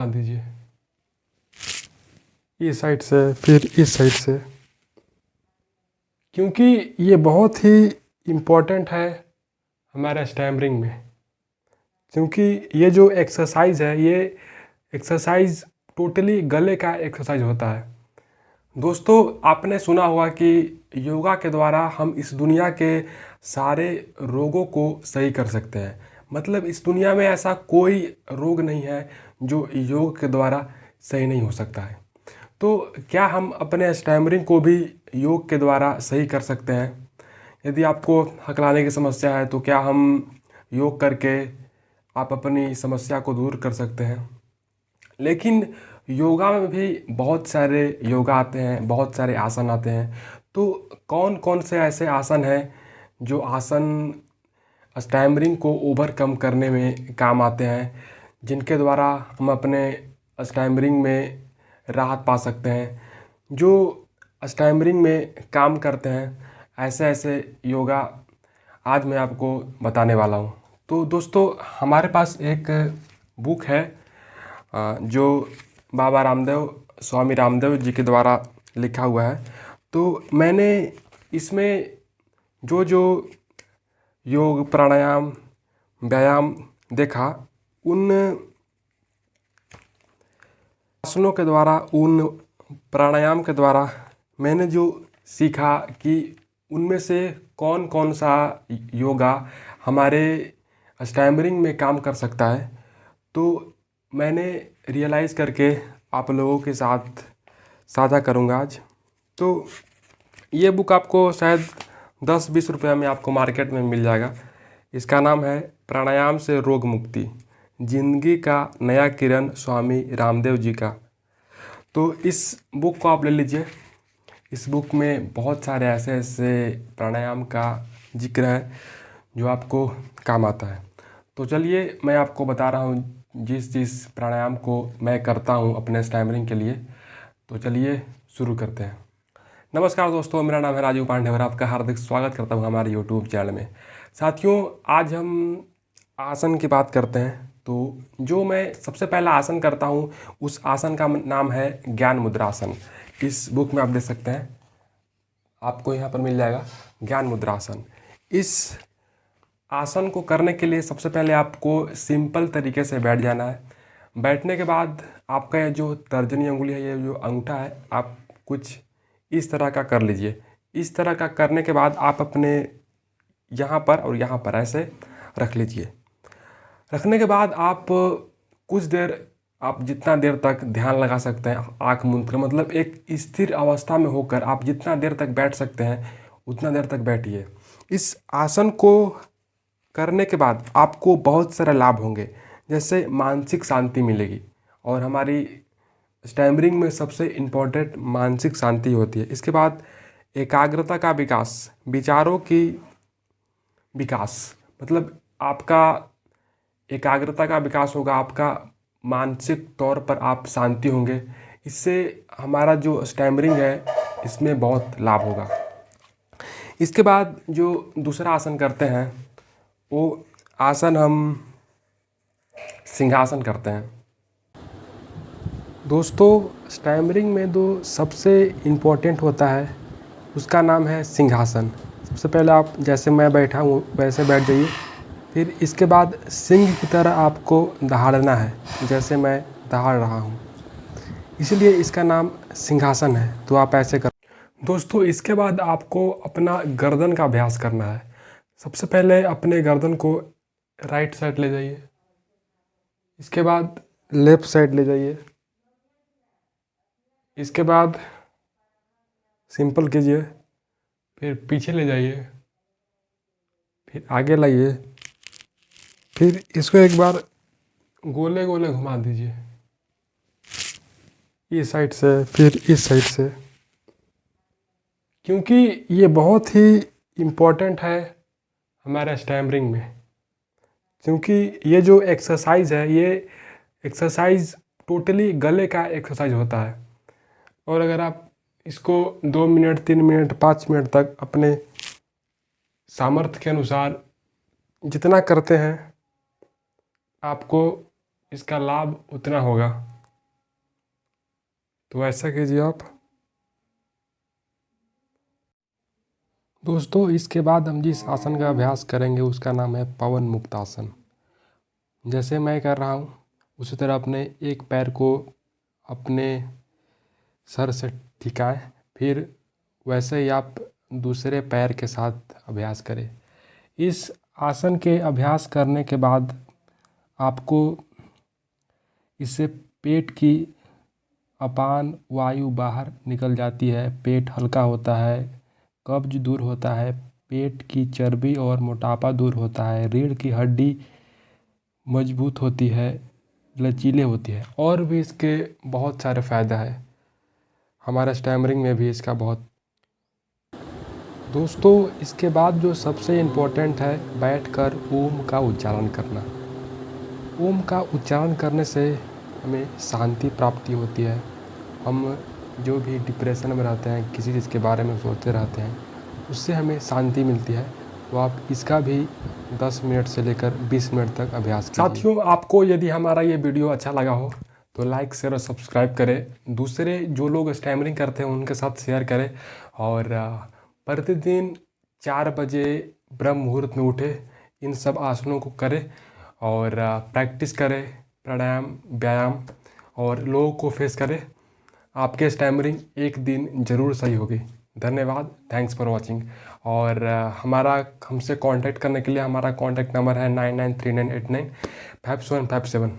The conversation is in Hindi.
ध्यान दीजिए, इस साइड से फिर इस साइड से, क्योंकि ये बहुत ही इम्पोर्टेंट है हमारे स्टैमरिंग में। क्योंकि ये जो एक्सरसाइज है, ये एक्सरसाइज टोटली गले का एक्सरसाइज होता है। दोस्तों, आपने सुना होगा कि योगा के द्वारा हम इस दुनिया के सारे रोगों को सही कर सकते हैं। मतलब इस दुनिया में ऐसा कोई रोग नहीं है जो योग के द्वारा सही नहीं हो सकता है। तो क्या हम अपने स्टैमरिंग को भी योग के द्वारा सही कर सकते हैं? यदि आपको हकलाने की समस्या है तो क्या हम योग करके आप अपनी समस्या को दूर कर सकते हैं? लेकिन योगा में भी बहुत सारे योगा आते हैं, बहुत सारे आसन आते हैं। तो कौन कौन से ऐसे आसन हैं जो आसन स्टैमरिंग को ओवरकम करने में काम आते हैं, जिनके द्वारा हम अपने स्टैमरिंग में राहत पा सकते हैं, जो स्टैमरिंग में काम करते हैं? ऐसे ऐसे योगा आज मैं आपको बताने वाला हूँ। तो दोस्तों, हमारे पास एक बुक है जो बाबा रामदेव, स्वामी रामदेव जी के द्वारा लिखा हुआ है। तो मैंने इसमें जो जो योग, प्राणायाम, व्यायाम देखा, उन आसनों के द्वारा, उन प्राणायाम के द्वारा मैंने जो सीखा कि उनमें से कौन कौन सा योगा हमारे स्टैमरिंग में काम कर सकता है, तो मैंने रियलाइज़ करके आप लोगों के साथ साझा करूँगा आज। तो ये बुक आपको शायद 10-20 रुपये में आपको मार्केट में मिल जाएगा। इसका नाम है प्राणायाम से रोग मुक्ति, जिंदगी का नया किरण, स्वामी रामदेव जी का। तो इस बुक को आप ले लीजिए। इस बुक में बहुत सारे ऐसे ऐसे प्राणायाम का जिक्र है जो आपको काम आता है। तो चलिए, मैं आपको बता रहा हूँ जिस जिस प्राणायाम को मैं करता हूँ अपने स्टैमरिंग के लिए। तो चलिए शुरू करते हैं। नमस्कार दोस्तों, मेरा नाम है राजीव पांडे और आपका हार्दिक स्वागत करता हूँ हमारे यूट्यूब चैनल में। साथियों, आज हम आसन की बात करते हैं। तो जो मैं सबसे पहला आसन करता हूँ, उस आसन का नाम है ज्ञान मुद्रासन। इस बुक में आप देख सकते हैं, आपको यहाँ पर मिल जाएगा ज्ञान मुद्रासन। इस आसन को करने के लिए सबसे पहले आपको सिंपल तरीके से बैठ जाना है। बैठने के बाद आपका ये जो तर्जनी अंगुली है, ये जो अंगूठा है, आप कुछ इस तरह का कर लीजिए। इस तरह का करने के बाद आप अपने यहाँ पर और यहाँ पर ऐसे रख लीजिए। रखने के बाद आप कुछ देर, आप जितना देर तक ध्यान लगा सकते हैं आँख मूंद कर, मतलब एक स्थिर अवस्था में होकर आप जितना देर तक बैठ सकते हैं उतना देर तक बैठिए। इस आसन को करने के बाद आपको बहुत सारे लाभ होंगे, जैसे मानसिक शांति मिलेगी। और हमारी स्टैमरिंग में सबसे इम्पोर्टेंट मानसिक शांति होती है। इसके बाद एकाग्रता का विकास, विचारों की विकास, मतलब आपका एकाग्रता का विकास होगा, आपका मानसिक तौर पर आप शांति होंगे। इससे हमारा जो स्टैमरिंग है इसमें बहुत लाभ होगा। इसके बाद जो दूसरा आसन करते हैं, वो आसन हम सिंहासन करते हैं। दोस्तों, स्टैमरिंग में जो सबसे इम्पोर्टेंट होता है उसका नाम है सिंहासन। सबसे पहले आप जैसे मैं बैठा हूँ वैसे बैठ जाइए। फिर इसके बाद सिंह की तरह आपको दहाड़ना है, जैसे मैं दहाड़ रहा हूँ, इसलिए इसका नाम सिंहासन है। तो आप ऐसे कर। दोस्तों, इसके बाद आपको अपना गर्दन का अभ्यास करना है। सबसे पहले अपने गर्दन को राइट साइड ले जाइए, इसके बाद लेफ़्ट साइड ले जाइए, इसके बाद सिंपल कीजिए, फिर पीछे ले जाइए, फिर आगे लाइए, फिर इसको एक बार गोले गोले घुमा दीजिए, इस साइड से फिर इस साइड से। क्योंकि ये बहुत ही इम्पोर्टेंट है हमारे स्टैमरिंग में। क्योंकि ये जो एक्सरसाइज है, ये एक्सरसाइज टोटली गले का एक्सरसाइज होता है। और अगर आप इसको 2 मिनट, 3 मिनट, 5 मिनट तक अपने सामर्थ्य के अनुसार जितना करते हैं, आपको इसका लाभ उतना होगा। तो ऐसा कीजिए आप। दोस्तों इसके बाद हम जिस आसन का अभ्यास करेंगे उसका नाम है पवन मुक्त आसन। जैसे मैं कर रहा हूँ उसी तरह अपने एक पैर को अपने सर से टिकाएं, फिर वैसे ही आप दूसरे पैर के साथ अभ्यास करें। इस आसन के अभ्यास करने के बाद आपको इससे पेट की अपान वायु बाहर निकल जाती है, पेट हल्का होता है, कब्ज दूर होता है, पेट की चर्बी और मोटापा दूर होता है, रीढ़ की हड्डी मजबूत होती है, लचीले होती है, और भी इसके बहुत सारे फ़ायदे हैं। हमारा स्टैमरिंग में भी इसका बहुत। दोस्तों इसके बाद जो सबसे इम्पोर्टेंट है, बैठकर ओम का उच्चारण करना। ओम का उच्चारण करने से हमें शांति प्राप्ति होती है। हम जो भी डिप्रेशन में रहते हैं, किसी चीज़ के बारे में सोचते रहते हैं, उससे हमें शांति मिलती है। तो आप इसका भी 10 मिनट से लेकर 20 मिनट तक अभ्यास कीजिए। साथियों आपको यदि हमारा ये वीडियो अच्छा लगा हो तो लाइक शेयर और सब्सक्राइब करें, दूसरे जो लोग स्टैमरिंग करते हैं उनके साथ शेयर करें, और प्रतिदिन 4 बजे ब्रह्म मुहूर्त में उठे इन सब आसनों को करें और प्रैक्टिस करें, प्राणायाम व्यायाम, और लोगों को फेस करें। आपके स्टैमरिंग एक दिन ज़रूर सही होगी। धन्यवाद, थैंक्स फॉर वॉचिंग। और हमसे कांटेक्ट करने के लिए हमारा कांटेक्ट नंबर है 9939895757।